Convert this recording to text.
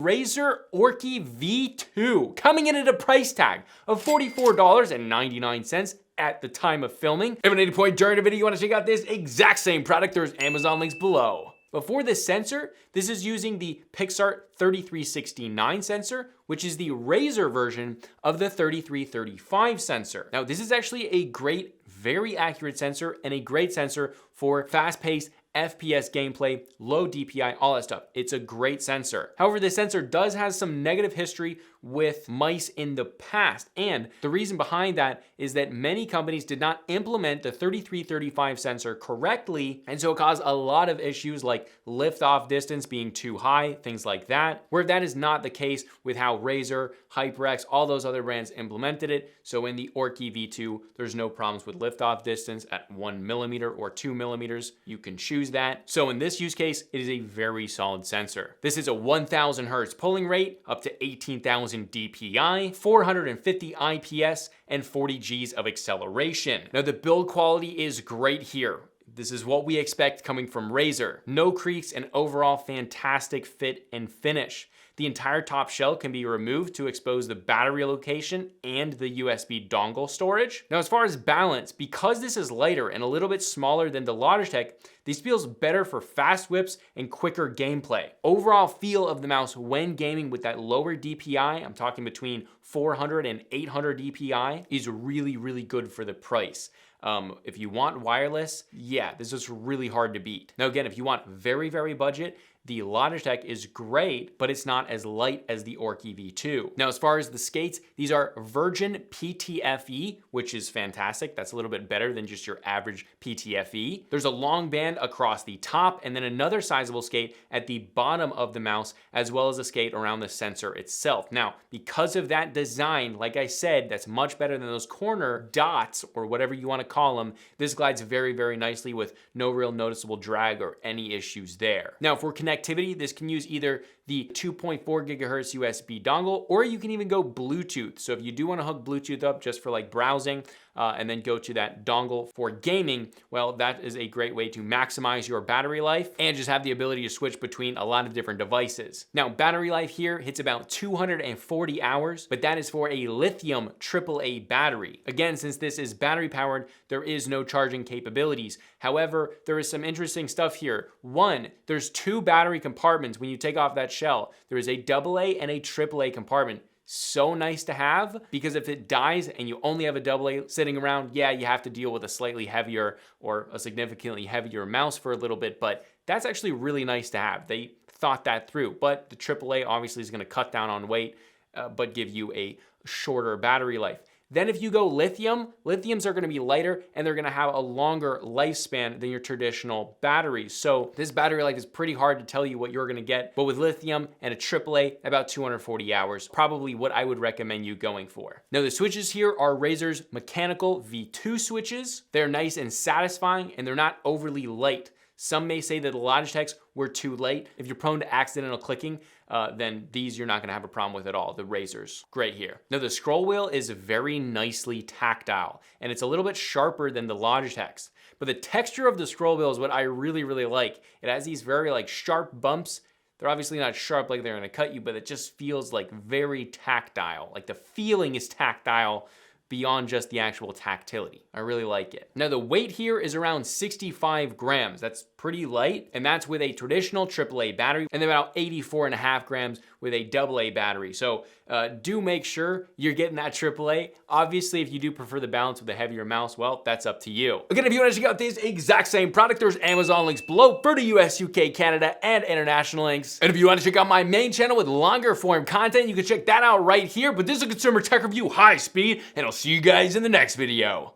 Razer Orochi V2 coming in at a price tag of $44.99 at the time of filming. If at any point during the video you want to check out this exact same product, there's Amazon links below. But for this sensor, this is using the Pixart 3369 sensor, which is the Razer version of the 3335 sensor. Now, this is actually a great, very accurate sensor and a great sensor for fast-paced FPS gameplay, low DPI, all that stuff. It's a great sensor. However, this sensor does have some negative history with mice in the past. And the reason behind that is that many companies did not implement the 3335 sensor correctly. And so it caused a lot of issues like lift-off distance being too high, things like that, where that is not the case with how Razer, HyperX, all those other brands implemented it. So in the Orochi V2, there's no problems with lift-off distance at 1 millimeter or 2 millimeters. You can choose that. So in this use case, it is a very solid sensor. This is a 1000 hertz pulling rate, up to 18,000 DPI, 450 IPS, and 40 Gs of acceleration. Now the build quality is great here. This is what we expect coming from Razer. No creaks and overall fantastic fit and finish. The entire top shell can be removed to expose the battery location and the USB dongle storage. Now, as far as balance, because this is lighter and a little bit smaller than the Logitech, this feels better for fast whips and quicker gameplay. Overall feel of the mouse when gaming with that lower DPI, I'm talking between 400 and 800 DPI, is really, really good for the price. If you want wireless, yeah, this is really hard to beat. Now again, if you want very, very budget, the Logitech is great, but it's not as light as the Orochi V2. Now, as far as the skates, these are Virgin PTFE, which is fantastic. That's a little bit better than just your average PTFE. There's a long band across the top and then another sizable skate at the bottom of the mouse, as well as a skate around the sensor itself. Now, because of that design, like I said, that's much better than those corner dots or whatever you want to call them. This glides very, very nicely with no real noticeable drag or any issues there. Now, for connectivity, this can use either the 2.4 gigahertz USB dongle, or you can even go Bluetooth. So if you do want to hook Bluetooth up just for like browsing and then go to that dongle for gaming, well, that is a great way to maximize your battery life and just have the ability to switch between a lot of different devices. Now, battery life here hits about 240 hours, but that is for a lithium AAA battery. Again, since this is battery powered, there is no charging capabilities. However, there is some interesting stuff here. One, there's two battery compartments when you take off that shell. There is a AA and a AAA compartment. So nice to have, because if it dies and you only have a AA sitting around, yeah, you have to deal with a slightly heavier or a significantly heavier mouse for a little bit, but that's actually really nice to have. They thought that through, but the AAA obviously is going to cut down on weight, but give you a shorter battery life. Then if you go lithium, lithiums are gonna be lighter and they're gonna have a longer lifespan than your traditional batteries. So this battery life is pretty hard to tell you what you're gonna get, but with lithium and a AAA, about 240 hours, probably what I would recommend you going for. Now the switches here are Razer's mechanical V2 switches. They're nice and satisfying and they're not overly light. Some may say that the Logitechs were too light. If you're prone to accidental clicking, then these you're not gonna have a problem with at all. The Razers, great here. Now the scroll wheel is very nicely tactile and it's a little bit sharper than the Logitechs. But the texture of the scroll wheel is what I really, really like. It has these very like sharp bumps. They're obviously not sharp like they're gonna cut you, but it just feels like very tactile. Like the feeling is tactile beyond just the actual tactility. I really like it. Now the weight here is around 65 grams. That's pretty light, and that's with a traditional AAA battery, and then about 84.5 grams with a AA battery. So do make sure you're getting that AAA. Obviously, if you do prefer the balance with a heavier mouse, well, that's up to you. Again, if you want to check out this exact same product, there's Amazon links below for the US, UK, Canada, and international links. And if you want to check out my main channel with longer form content, you can check that out right here. But this is a consumer tech review, high speed, and I'll see you guys in the next video.